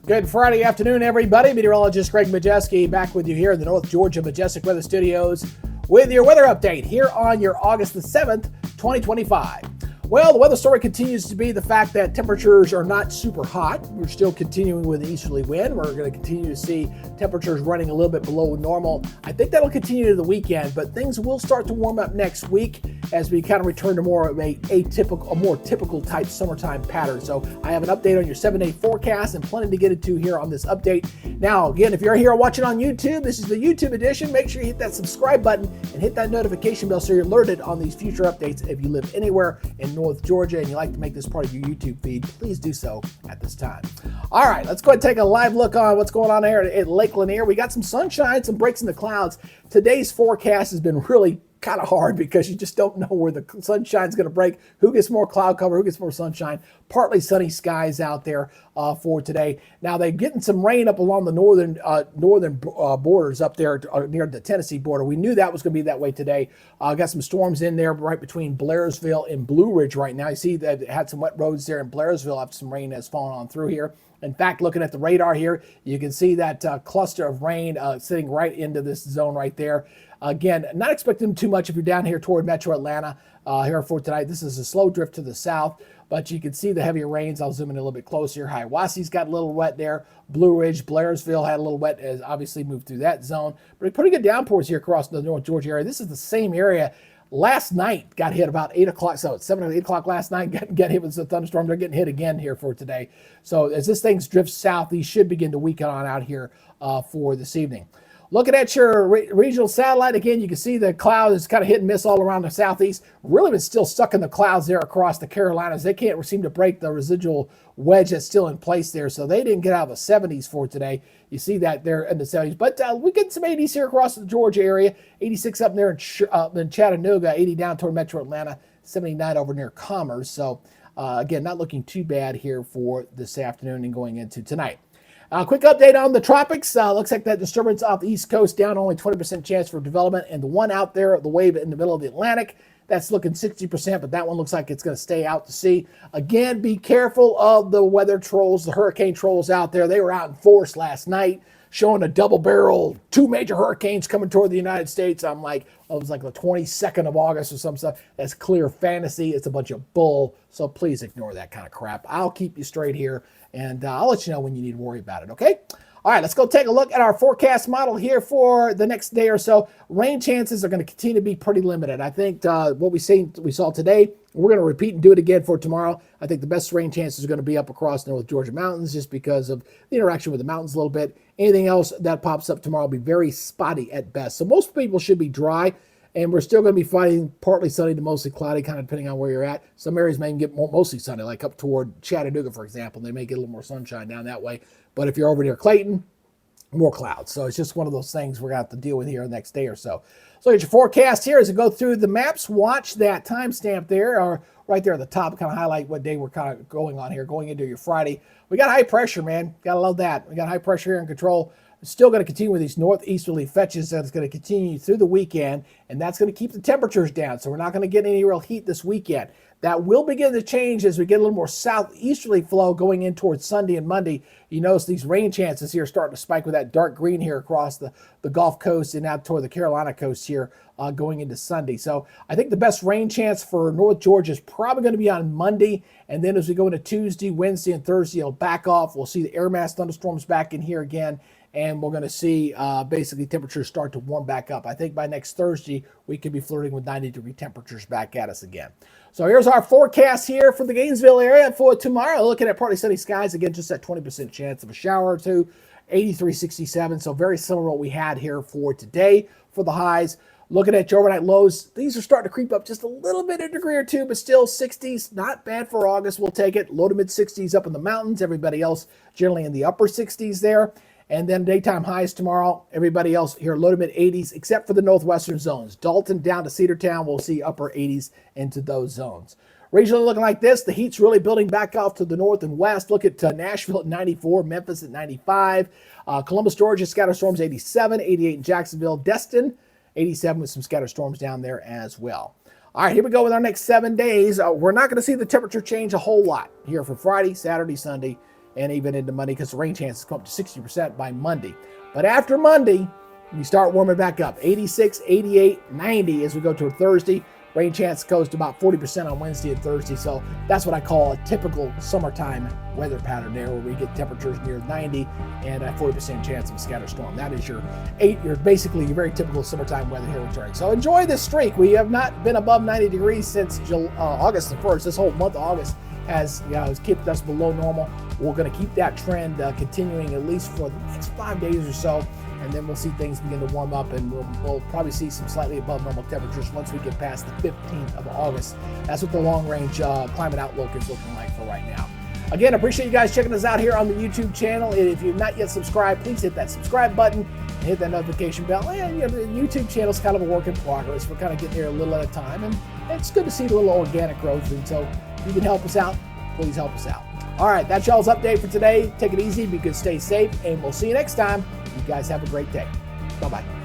Good Friday afternoon, everybody. Meteorologist Greg Majeski back with you here in the North Georgia Majestic Weather Studios with your weather update here on your August the 7th, 2025. Well, the weather story continues to be the fact that temperatures are not super hot. We're still continuing with an easterly wind. We're going to continue to see temperatures running a little bit below normal. I think that'll continue to the weekend, but things will start to warm up next week as we kind of return to more of a more typical type summertime pattern. So I have an update on your 7-day forecast and plenty to get into here on this update. Now, again, if you're here watching on YouTube, this is the YouTube edition. Make sure you hit that subscribe button and hit that notification bell so you're alerted on these future updates. If you live anywhere in North Georgia and you like to make this part of your YouTube feed, please do so at this time. All right, let's go ahead and take a live look on what's going on here at Lake Lanier. We got some sunshine, some breaks in the clouds. Today's forecast has been really kind of hard because you just don't know where the sunshine's going to break, who gets more cloud cover, who gets more sunshine. Partly sunny skies out there for today. Now they're getting some rain up along the northern borders up there near the Tennessee border. We knew that was going to be that way today. Got some storms in there right between Blairsville and Blue Ridge right now. You see that it had some wet roads there in Blairsville after some rain has fallen on through here. In fact, looking at the radar here, you can see that cluster of rain sitting right into this zone right there. Again, not expecting too much if you're down here toward Metro Atlanta here for tonight. This is a slow drift to the south, but you can see the heavier rains. I'll zoom in a little bit closer. Hiawatha's got a little wet there. Blue Ridge, Blairsville had a little wet as obviously moved through that zone. But pretty good downpours here across the North Georgia area. This is the same area. Last night got hit about 8 o'clock, so it's 7 or 8 o'clock last night, got hit with a thunderstorm. They're getting hit again here for today. So as this thing drifts south, these should begin to weaken on out here for this evening. Looking at your regional satellite, again, you can see the cloud is kind of hit and miss all around the southeast. Really been still stuck in the clouds there across the Carolinas. They can't seem to break the residual wedge that's still in place there, so they didn't get out of the 70s for today. You see that there in the 70s. But we get some 80s here across the Georgia area. 86 up there in Chattanooga, 80 down toward Metro Atlanta, 79 over near Commerce. So, again, not looking too bad here for this afternoon and going into tonight. Quick update on the tropics. Looks like that disturbance off the East Coast down, only 20% chance for development. And the one out there, the wave in the middle of the Atlantic, that's looking 60%, but that one looks like it's going to stay out to sea. Again, be careful of the weather trolls, the hurricane trolls out there. They were out in force last night, showing a double barrel, 2 major hurricanes coming toward the United States. I'm like, oh, it was like the 22nd of August or some stuff. That's clear fantasy. It's a bunch of bull. So please ignore that kind of crap. I'll keep you straight here, and I'll let you know when you need to worry about it, okay? All right, let's go take a look at our forecast model here for the next day or so. Rain chances are going to continue to be pretty limited. I think what we saw today, we're going to repeat and do it again for tomorrow. I think the best rain chances are going to be up across the North Georgia mountains just because of the interaction with the mountains a little bit. Anything else that pops up tomorrow will be very spotty at best. So most people should be dry, and we're still going to be fighting partly sunny to mostly cloudy, kind of depending on where you're at. Some areas may get mostly sunny, like up toward Chattanooga, for example. They may get a little more sunshine down that way. But if you're over near Clayton, more clouds. So it's just one of those things we're going to have to deal with here the next day or so. So here's your forecast here as we go through the maps. Watch that timestamp there, or right there at the top, kind of highlight what day we're kind of going on here, going into your Friday. We got high pressure, man. Got to love that. We got high pressure here in control. It's still going to continue with these northeasterly fetches. That's going to continue through the weekend, and that's going to keep the temperatures down. So we're not going to get any real heat this weekend. That will begin to change as we get a little more southeasterly flow going in towards Sunday and Monday. You notice these rain chances here starting to spike with that dark green here across the Gulf Coast and out toward the Carolina coast here going into Sunday. So I think the best rain chance for North Georgia is probably going to be on Monday. And then as we go into Tuesday, Wednesday, and Thursday, it'll back off. We'll see the air mass thunderstorms back in here again. And we're going to see basically temperatures start to warm back up. I think by next Thursday, we could be flirting with 90-degree temperatures back at us again. So here's our forecast here for the Gainesville area for tomorrow. Looking at partly sunny skies. Again, just that 20% chance of a shower or two. 83, 67. So very similar to what we had here for today for the highs. Looking at your overnight lows, these are starting to creep up just a little bit, a degree or two, but still 60s. Not bad for August. We'll take it. Low to mid 60s up in the mountains. Everybody else generally in the upper 60s there. And then daytime highs tomorrow. Everybody else here low to mid 80s, except for the northwestern zones. Dalton down to Cedartown, we'll see upper 80s into those zones. Regionally looking like this, the heat's really building back off to the north and west. Look at Nashville at 94, Memphis at 95, Columbus, Georgia, scatter storms 87, 88 in Jacksonville, Destin 87 with some scatter storms down there as well. All right, here we go with our next 7 days. We're not going to see the temperature change a whole lot here for Friday, Saturday, Sunday. and even into Monday because the rain chances come up to 60% by Monday. But after Monday, we start warming back up. 86, 88, 90 as we go toward Thursday. Rain chance goes to about 40% on Wednesday and Thursday. So that's what I call a typical summertime weather pattern there, where we get temperatures near 90 and a 40% chance of a scatter storm. That is your basically your very typical summertime weather here returning. So enjoy this streak. We have not been above 90 degrees since August the 1st. This whole month of August has kept us below normal. We're going to keep that trend continuing at least for the next 5 days or so. And then we'll see things begin to warm up, and we'll probably see some slightly above normal temperatures once we get past the 15th of August. That's what the long-range climate outlook is looking like for right now. Again, I appreciate you guys checking us out here on the YouTube channel. And if you've not yet subscribed, please hit that subscribe button and hit that notification bell. And the YouTube channel is kind of a work in progress. We're kind of getting there a little at a time, and it's good to see the little organic growth. And so if you can help us out, please help us out. All right, that's y'all's update for today. Take it easy, be good, stay safe, and we'll see you next time. You guys have a great day. Bye-bye.